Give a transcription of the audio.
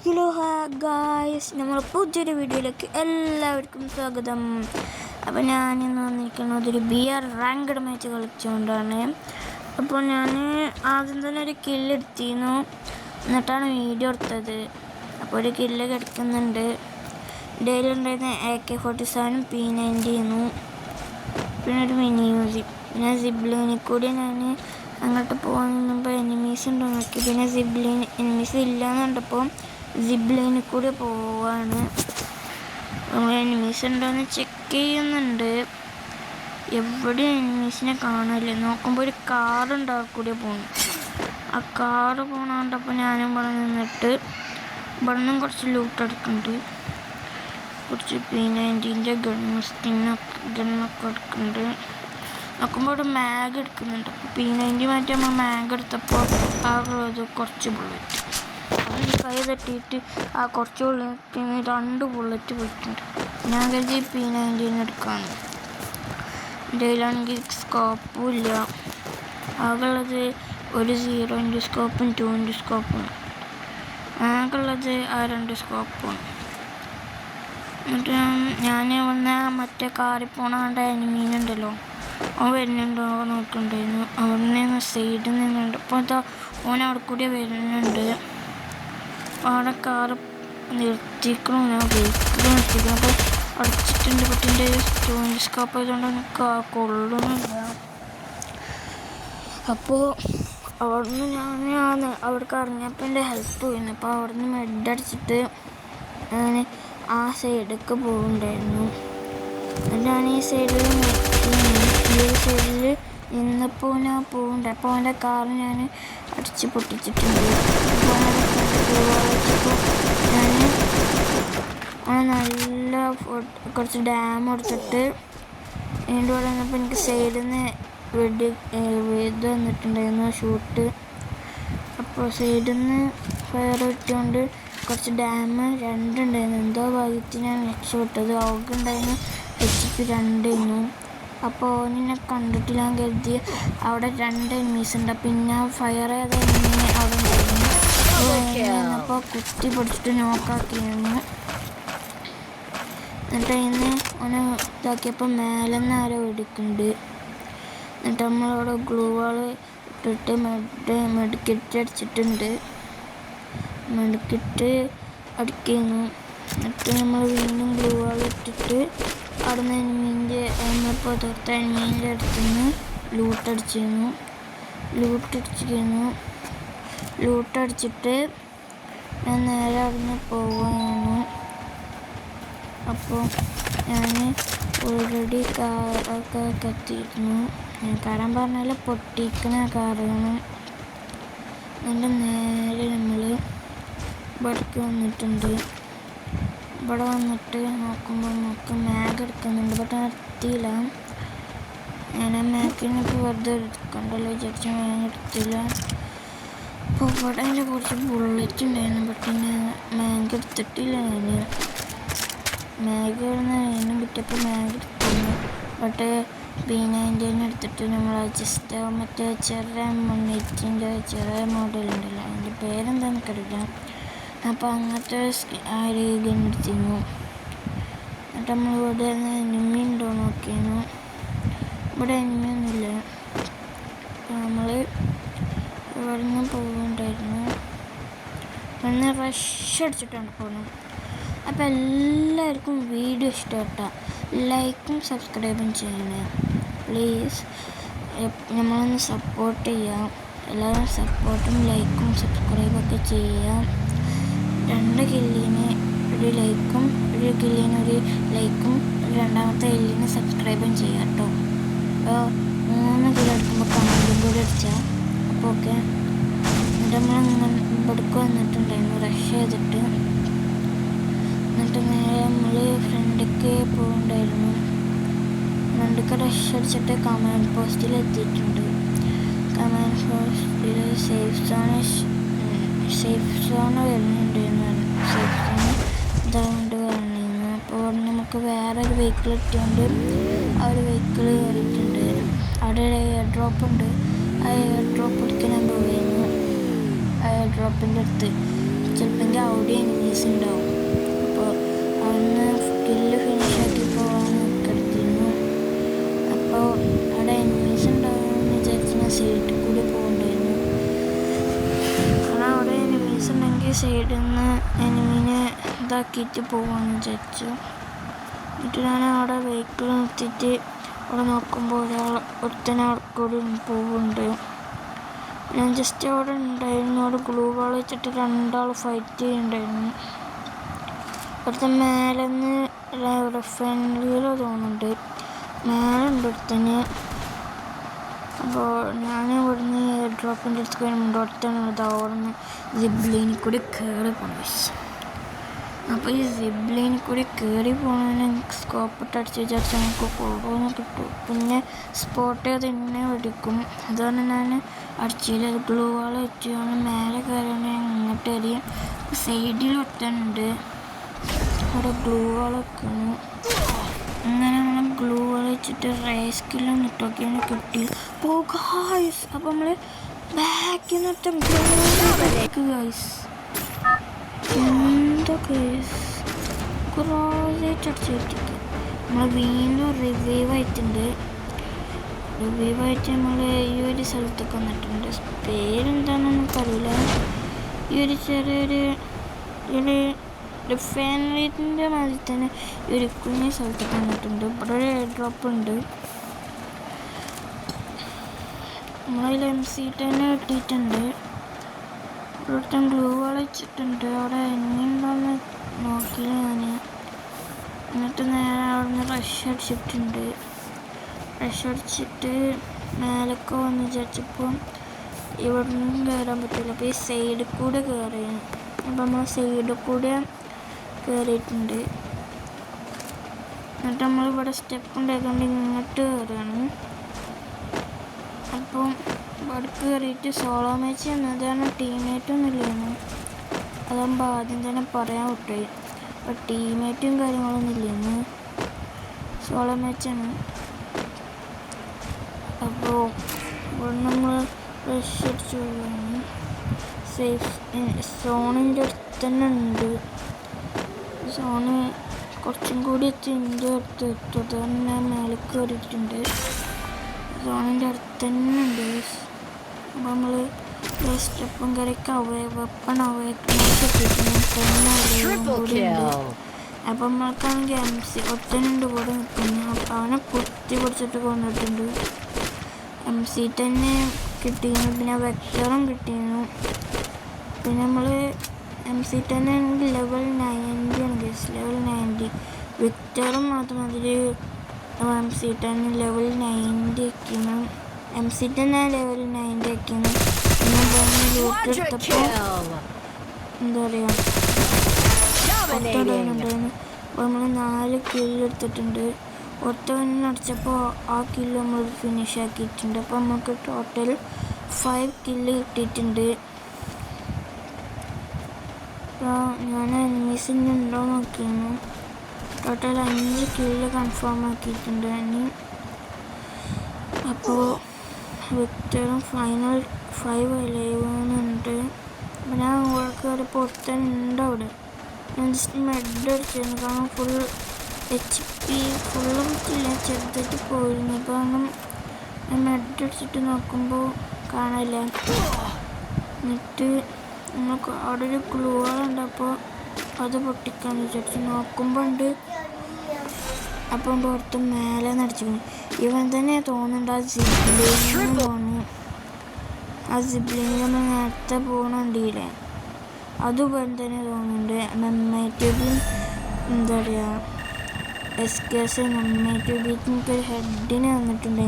Hello guys, നമ്മൾ പുതിയൊരു വീഡിയോയിലേക്ക് എല്ലാവർക്കും സ്വാഗതം. അപ്പോൾ ഞാനിന്ന് വന്നിരിക്കുന്നത് ഒരു ബിയർ റാങ്ക്ഡ് മാച്ച് കളിച്ചുകൊണ്ടാണ്. അപ്പോൾ ഞാൻ ആദ്യം തന്നെ ഒരു കില്ലെടുത്തിരുന്നു, എന്നിട്ടാണ് വീഡിയോ എടുത്തത്. അപ്പോൾ ഒരു കില്ല് കിടക്കുന്നുണ്ട്. ഡെയിലുണ്ടായിരുന്ന AK-47 P90 പിന്നെ ഒരു മിനി മ്യൂസിക്. പിന്നെ സിബ്ലിനിൽ കൂടി ഞാൻ അങ്ങോട്ട് പോകാൻ നിന്നപ്പോൾ എനിമീസ് ഉണ്ടോ നോക്കി. പിന്നെ എനിമീസ് ഇല്ലയെന്ന് കണ്ടപ്പോൾ സിബ്ലൈനിൽ കൂടി പോവാണ്. നമ്മൾ എനിമീസ് ഉണ്ടോയെന്ന് ചെക്ക് ചെയ്യുന്നുണ്ട്. എവിടെ എനിമീസിനെ കാണാനില്ല. നോക്കുമ്പോൾ ഒരു കാറുണ്ടാവും കൂടി പോകുന്നു. ആ കാറ് പോകണ കണ്ടപ്പോൾ ഞാനും ഇവിടെ നിന്നിട്ട് ഇവിടെ നിന്നും കുറച്ച് ലൂട്ട് എടുക്കുന്നുണ്ട്. കുറച്ച് P90 ഗണ്ണൊക്കെ എടുക്കുന്നുണ്ട്. നോക്കുമ്പോൾ ഒരു മാഗ് എടുക്കുന്നുണ്ട്. P90 മാറ്റി നമ്മൾ മാഗ് എടുത്തപ്പോൾ ആകുള്ളത് കുറച്ച് ബുള്ളറ്റ്. അതിന് കൈ തട്ടിയിട്ട് ആ കുറച്ച് ബുള്ളറ്റിൽ നിന്ന് 2 ബുള്ളറ്റ് പോയിട്ടുണ്ട്. ഞാൻ കരുതി P90 എടുക്കാണ്. എൻ്റെ കയ്യിലാണെങ്കിൽ സ്കോപ്പും ഇല്ല. ആകുള്ളത് ഒരു 0 സ്കോപ്പും 2 സ്കോപ്പും. ആകുള്ളത് ആ 2 സ്കോപ്പും. എന്നിട്ട് ഞാൻ വന്ന മറ്റേ കാറിൽ പോണ കണ്ട എനിമീനുണ്ടല്ലോ, അവൻ വരുന്നുണ്ടോ നോക്കുന്നുണ്ടായിരുന്നു. അവിടെ നിന്ന് സൈഡിൽ നിന്നുണ്ട്. അപ്പോൾ എന്താ ഓൻ അവിടെ കൂടി വരുന്നുണ്ട്. അവിടെ കാറ് നിർത്തിക്കണം. ഞാൻ വെഹിക്കിൾ നിർത്തിക്കണം. അപ്പോൾ അടച്ചിട്ടുണ്ട്. കുട്ടീൻ്റെ 2 സ്കോപ്പ് ആയതുകൊണ്ട് എനിക്ക് കൊള്ളുന്നില്ല. അപ്പോൾ അവിടുന്ന് ഞാൻ അവിടേക്ക് ഇറങ്ങിയപ്പോൾ എൻ്റെ ഹെൽപ്പ് പോയിരുന്നു. അപ്പോൾ അവിടുന്ന് മെഡടിച്ചിട്ട് ഞാൻ ആ സൈഡിലേക്ക് പോകുന്നുണ്ടായിരുന്നു. ഞാൻ ഈ സൈഡിൽ നിന്നപ്പോൾ ഞാൻ പോകുന്നുണ്ട്. അപ്പോൾ അവൻ്റെ കാറ് ഞാൻ അടിച്ച് പൊട്ടിച്ചിട്ടുണ്ട്. ഞാൻ നല്ല കുറച്ച് ഡാം എടുത്തിട്ട് അതിൻ്റെ കൂടെ വന്നപ്പോൾ എനിക്ക് സൈഡിൽ നിന്ന് ഇത് വന്നിട്ടുണ്ടായിരുന്നു, ഷൂട്ട്. അപ്പോൾ സൈഡിൽ നിന്ന് ഫയർ കിട്ടിയോണ്ട് കുറച്ച് ഡാം 2 ഉണ്ടായിരുന്നു. എന്തോ ഭാഗ്യത്തിന് ഞാൻ രക്ഷപ്പെട്ടത്. ഉണ്ടായിരുന്നു HP 2. അപ്പോൾ നിന്നെ കണ്ടിട്ട് ഞാൻ കരുതി അവിടെ 2 എനിമീസ് ഉണ്ട്. പിന്നെ ഫയർ ചെയ്ത എനിമി അവിടെ ഉണ്ടായിരുന്നു. അപ്പോൾ കുത്തി പൊടിച്ചിട്ട് നോക്കാക്കിയിരുന്നു. എന്നിട്ട് അതിന് ഓനെ ഇതാക്കിയപ്പോൾ മേലെ നിന്ന് ആരോ വെടിക്കുന്നുണ്ട്. എന്നിട്ട് നമ്മളവിടെ ഗ്ലൂ വാൾ ഇട്ടിട്ട് മെഡിക്കറ്റ് അടിച്ചിട്ടുണ്ട്. മെഡിക്കറ്റ് അടിക്കുന്നു. എന്നിട്ട് നമ്മൾ വീണ്ടും ഗ്ലൂ വാൾ ഇട്ടിട്ട് അവിടെ നിന്ന് നമ്മളിപ്പോൾ തൊട്ട എനിമീൻ്റെ അടുത്തുനിന്ന് ലൂട്ടടിച്ചിട്ട് ഞാൻ നേരെ അവിടെ നിന്ന് പോവുകയാണ്. അപ്പോൾ ഞാൻ ഓൾറെഡി കാറൊക്കെ കത്തിയിരുന്നു. കാറാൻ പറഞ്ഞാൽ പൊട്ടിക്കണ കാറാണ്. അതിൻ്റെ നേരെ നമ്മൾ ഇവിടേക്ക് വന്നിട്ടുണ്ട്. ഇവിടെ വന്നിട്ട് നോക്കുമ്പോൾ നമുക്ക് മാഗ് എടുക്കുന്നുണ്ട്. ബട്ട് നിർത്തിയില്ല. ഞാൻ ആ മാഗിനൊക്കെ വെറുതെ എടുക്കണ്ടല്ലോ വിചാരിച്ച മാഗ് എടുത്തില്ല. അപ്പോൾ ഇവിടെ അതിൻ്റെ കുറച്ച് ബുള്ളറ്റ് ഉണ്ടായിരുന്നു. ബട്ട് പിന്നെ മാഗ് എടുത്തിട്ടില്ല. ഞാൻ മാഗ് അതിനും കിട്ടിയപ്പോൾ മാഗ് എടുത്തിരുന്നു. ബട്ട് P90 എടുത്തിട്ട് നമ്മൾ ജസ്റ്റ് മറ്റേ ചെറിയ M180 ചെറിയ മോഡലുണ്ടല്ലോ, അതിൻ്റെ പേരെന്താണെന്ന് എനിക്കറിയില്ല. അപ്പോൾ അങ്ങനത്തെ ആ ഒരു ഗൺ എടുത്തിരുന്നു. എന്നിട്ട് നമ്മൾ ഇവിടെ എനിമി ഉണ്ടോ നോക്കിയിരുന്നു. ഇവിടെ എനിമിയൊന്നുമില്ല. അപ്പോൾ നമ്മൾ ഇവിടെ നിന്ന് പോകുന്നുണ്ടായിരുന്നു. ഒന്ന് റഷ് അടിച്ചിട്ടാണ് പോകുന്നത്. അപ്പോൾ എല്ലാവർക്കും വീഡിയോ ഇഷ്ടപ്പെട്ടാൽ ലൈക്കും സബ്സ്ക്രൈബും ചെയ്യണേ പ്ലീസ്. നമ്മളൊന്ന് സപ്പോർട്ട് ചെയ്യാം. എല്ലാവരും സപ്പോർട്ടും ലൈക്കും സബ്സ്ക്രൈബൊക്കെ ചെയ്യാം. 2 കില്ലിന് ഒരു ലൈക്കും, ഒരു കില്ലിന് ഒരു ലൈക്കും, രണ്ടാമത്തെ കില്ലിന് സബ്സ്ക്രൈബും ചെയ്യാം കേട്ടോ. അപ്പോൾ 3 കിലോ എടുക്കുമ്പോൾ കമൻറ്റും കൂടി അടിച്ചാൽ അപ്പോൾ ഓക്കെ. എന്നിട്ട് നമ്മൾ ഇവിടേക്ക് വന്നിട്ടുണ്ടായിരുന്നു റഷ് ചെയ്തിട്ട്. എന്നിട്ട് നേരെ നമ്മൾ ഫ്രണ്ടിലേക്ക് പോകുന്നുണ്ടായിരുന്നു. ഫ്രണ്ടിലേക്ക് റഷ് അടിച്ചിട്ട് കമാൻഡ് പോസ്റ്റിൽ എത്തിയിട്ടുണ്ട്. കമാൻഡ് പോസ്റ്റിൽ സേഫ് സോൺ വരുന്നുണ്ടായിരുന്നു. സേഫ് സോൺ ഇതാകൊണ്ട് പറഞ്ഞിരുന്നു. അപ്പോൾ നമുക്ക് വേറൊരു വെഹിക്കിൾ കിട്ടിയോണ്ട് ആ ഒരു വെഹിക്കിൾ കയറിയിട്ടുണ്ട്. അവിടെ ഒരു എയർ ഡ്രോപ്പ് ഉണ്ട്. ആ എയർ ഡ്രോപ്പ് എടുക്കാൻ ഞാൻ പോയിരുന്നു. ആ എയർ ഡ്രോപ്പിൻ്റെ അടുത്ത് ചിലപ്പോൾ അവിടെ എനിമീസ് ഉണ്ടാവും. അപ്പോൾ അന്ന് കില്ല് ഫിനിഷാക്കി പോകാൻ കിടത്തിയിരുന്നു. അപ്പോൾ അവിടെ എനിമീസ് ഉണ്ടാവുമെന്ന് വിചാരിച്ച് ഞാൻ സൈഡിൽ കൂടി പോകണ്ടായിരുന്നു. കാരണം അവിടെ എനിമീസ് ഉണ്ടെങ്കിൽ സൈഡിൽ നിന്ന് എനിമീനെ ഇതാക്കിയിട്ട് പോകാമെന്ന് വിചാരിച്ചു. എന്നിട്ട് ഞാൻ അവിടെ വെഹിക്കിൾ നിർത്തിയിട്ട് അവിടെ നോക്കുമ്പോൾ ഒരുത്തനെ കൂടി പോകുന്നുണ്ട്. ഞാൻ ജസ്റ്റ് അവിടെ ഉണ്ടായിരുന്നു. അവിടെ ഗ്ലൂ വാൾ വെച്ചിട്ട് 2 ആൾ ഫൈറ്റ് ചെയ്യുന്നുണ്ടായിരുന്നു. അവിടുത്തെ മേലെ നിന്ന് ഇവിടെ ഫ്രണ്ട്ലിയിലോ തോന്നുന്നുണ്ട്, മേലെ ഉണ്ട് ഒരുത്തന്. അപ്പോൾ ഞാൻ ഇവിടുന്ന് എയർ ഡ്രോപ്പിൻ്റെ അടുത്ത് വരുമ്പോൾ അടുത്താണ് അവിടെ നിന്ന് സിബ്ലൈനിൽ കൂടി കയറി പോകണം. അപ്പോൾ ഈ സിബ്ലൈനിൽ കൂടി കയറി പോകുന്നതിന് എനിക്ക് സ്കോപ്പ് ഇട്ട് അടിച്ച് വിചാരിച്ചാൽ നമുക്ക് കൊള്ളുമെന്ന് കിട്ടും. പിന്നെ സ്പോട്ട് ചെയ്ത് എന്നെ വെടിക്കും. അതുകൊണ്ട് ഞാൻ അടിച്ചില്ല. അത് ഗ്ലൂ വാൾ വെച്ച് മേലെ കയറി ഇങ്ങോട്ട് എറിയും. സൈഡിൽ ഒറ്റനുണ്ട്, അവിടെ ഗ്ലൂ വാൾ വെക്കുന്നു. അങ്ങനെ നമ്മൾ ഗ്ലൂ വാൾ വെച്ചിട്ട് റേസ് കില്ലൊന്നും ഇട്ടൊക്കെയാണ് കിട്ടി. ഗായ്സ്, അപ്പോൾ നമ്മൾ ബാക്കിൽ നിന്ന് ഗായ്സ് എന്താ കേസ് കുറേയായിട്ട് അടിച്ച് കിട്ടിയിട്ട് നമ്മൾ വീണ്ടും റിവൈവ് ആയിട്ടുണ്ട്. റിവൈവായിട്ട് നമ്മൾ ഈ ഒരു സ്ഥലത്തൊക്കെ വന്നിട്ടുണ്ട്. പേരെന്താണെന്ന് നമുക്കറിയില്ല. ഈ ഒരു ചെറിയൊരു റിഫൈനറിൻ്റെ മാതിരി തന്നെ ഈ ഒരു കുഞ്ഞ സ്ഥലത്തൊക്കെ വന്നിട്ടുണ്ട്. ഇവിടെ ഒരു എയർ ഡ്രോപ്പ് ഉണ്ട്. നമ്മളതിൽ MC10 കിട്ടിയിട്ടുണ്ട്. ഇവിടുത്തെ ഗ്ലൂ വാൾ വെച്ചിട്ടുണ്ട്. അവിടെ എങ്ങനെയുണ്ടോയെന്ന് നോക്കിയില്ല ഞാൻ. എന്നിട്ട് നേരെ അവിടെ നിന്ന് റഷ് അടിച്ചിട്ടുണ്ട്. റഷ് അടിച്ചിട്ട് മേലൊക്കെ വന്ന് വിചാരിച്ചപ്പോൾ ഇവിടെ നിന്നും കയറാൻ പറ്റില്ല. അപ്പോൾ ഈ സൈഡിൽ കൂടെ കയറി. അപ്പോൾ നമ്മൾ സൈഡിൽ കൂടെ കയറിയിട്ടുണ്ട്. എന്നിട്ട് നമ്മളിവിടെ സ്റ്റെപ്പ് ഉണ്ടായതുകൊണ്ട് ഇങ്ങോട്ട് കയറുകയാണ്. അപ്പം ഇവിടെ കയറിയിട്ട് സോളോ മാച്ച് എന്നതാണ് ടീമേറ്റൊന്നും ഇല്ലായിരുന്നു. അതാകുമ്പോൾ ആദ്യം തന്നെ പറയാൻ വിട്ടുപോയി. അപ്പോൾ ടീമേറ്റും കാര്യങ്ങളൊന്നും ഇല്ലായിരുന്നു, സോളോ മാച്ചാണ്. അപ്പോൾ ഇവിടെ നമ്മൾ റഷ് അടിച്ച് പോവുകയാണ്. സേഫ് സോണിൻ്റെ അടുത്ത് തന്നെ ഉണ്ട്. സോണ് കുറച്ചും കൂടി എത്തി എൻ്റെ അടുത്ത് എത്തും. അതുകൊണ്ട് ഞാൻ മേലെ കയറിയിട്ടുണ്ട്. സോണിൻ്റെ അടുത്ത് തന്നെ ഉണ്ട്. അപ്പോൾ നമ്മൾ സ്റ്റെപ്പും കറിയൊക്കെ വെപ്പൺ അപ്പം നമ്മൾക്കാണെങ്കിൽ MC ഒറ്റനുണ്ട് കൂടെ നിൽക്കുന്നു. അപ്പം അവനെ കുത്തി പിടിച്ചിട്ട് കൊണ്ടിട്ടുണ്ട്. MC10 കിട്ടിയിരുന്നു. പിന്നെ വെക്ടറും കിട്ടിയിരുന്നു. പിന്നെ നമ്മൾ MC10 ലെവൽ 90 ആണ് ഗസ്, ലെവൽ 90. വെക്ടറും അതുമാതിരി MC10 ലെവൽ 90 ആക്കിയിരുന്നു. MC10 level 90 ആക്കിയിരുന്നു. പിന്നെ ലൂട്ട് എടുത്തപ്പോൾ എന്താ പറയുക ഒത്തുണ്ടായിരുന്നു. അപ്പോൾ നമ്മൾ 4 കില്ല് എടുത്തിട്ടുണ്ട്. ഒത്തവനെ അടിച്ചപ്പോൾ ആ കില്ല് നമ്മൾ ഫിനിഷ് ആക്കിയിട്ടുണ്ട്. അപ്പോൾ നമുക്ക് ടോട്ടൽ 5 കില്ല് കിട്ടിയിട്ടുണ്ട്. അപ്പോൾ ഞാൻ എനിമീസിന് ഉണ്ടോ നോക്കിയിരുന്നു. ടോട്ടൽ 5 കില്ല് കൺഫേം ആക്കിയിട്ടുണ്ട് ഞാൻ. അപ്പോൾ വിക്ടറും ഫൈനൽ 5 അലൈവുന്നുണ്ട്. അപ്പോൾ ഞാൻ ഇവിടെ പുറത്തുണ്ട്. അവിടെ ഞാൻ ജസ്റ്റ് മെഡ് അടിച്ചിരുന്നു. കാരണം ഫുൾ HP ഫുള്ളും കിട്ടില്ല, ചെറുതായിട്ട് പോയിരുന്നു. കാരണം ഞാൻ മെഡ് അടിച്ചിട്ട് നോക്കുമ്പോൾ കാണില്ല. എന്നിട്ട് നമുക്ക് അവിടെ ഒരു ഗ്ലൂ വാളുണ്ട്. അപ്പോൾ അത് പൊട്ടിക്കാന്ന് വിചാരിച്ചു നോക്കുമ്പോൾ ഉണ്ട്. അപ്പം പുറത്ത് മേലെ നടിച്ചിരിക്കുന്നു. ഇവൻ തന്നെ തോന്നുന്നുണ്ട് ആ സിബ്ലിങ്ങിന് തോന്നുന്നു. ആ സിബ്ലിങ് നമ്മൾ നേരത്തെ പോകണുണ്ടില്ലേ, അത് ഇവൻ തന്നെ തോന്നുന്നുണ്ട്. മെമ്മേറ്റൂബിൽ എന്താ പറയുക SKS മെമ്മേറ്റൂബിൽ എനിക്കൊരു ഹെഡിന് വന്നിട്ടുണ്ട്.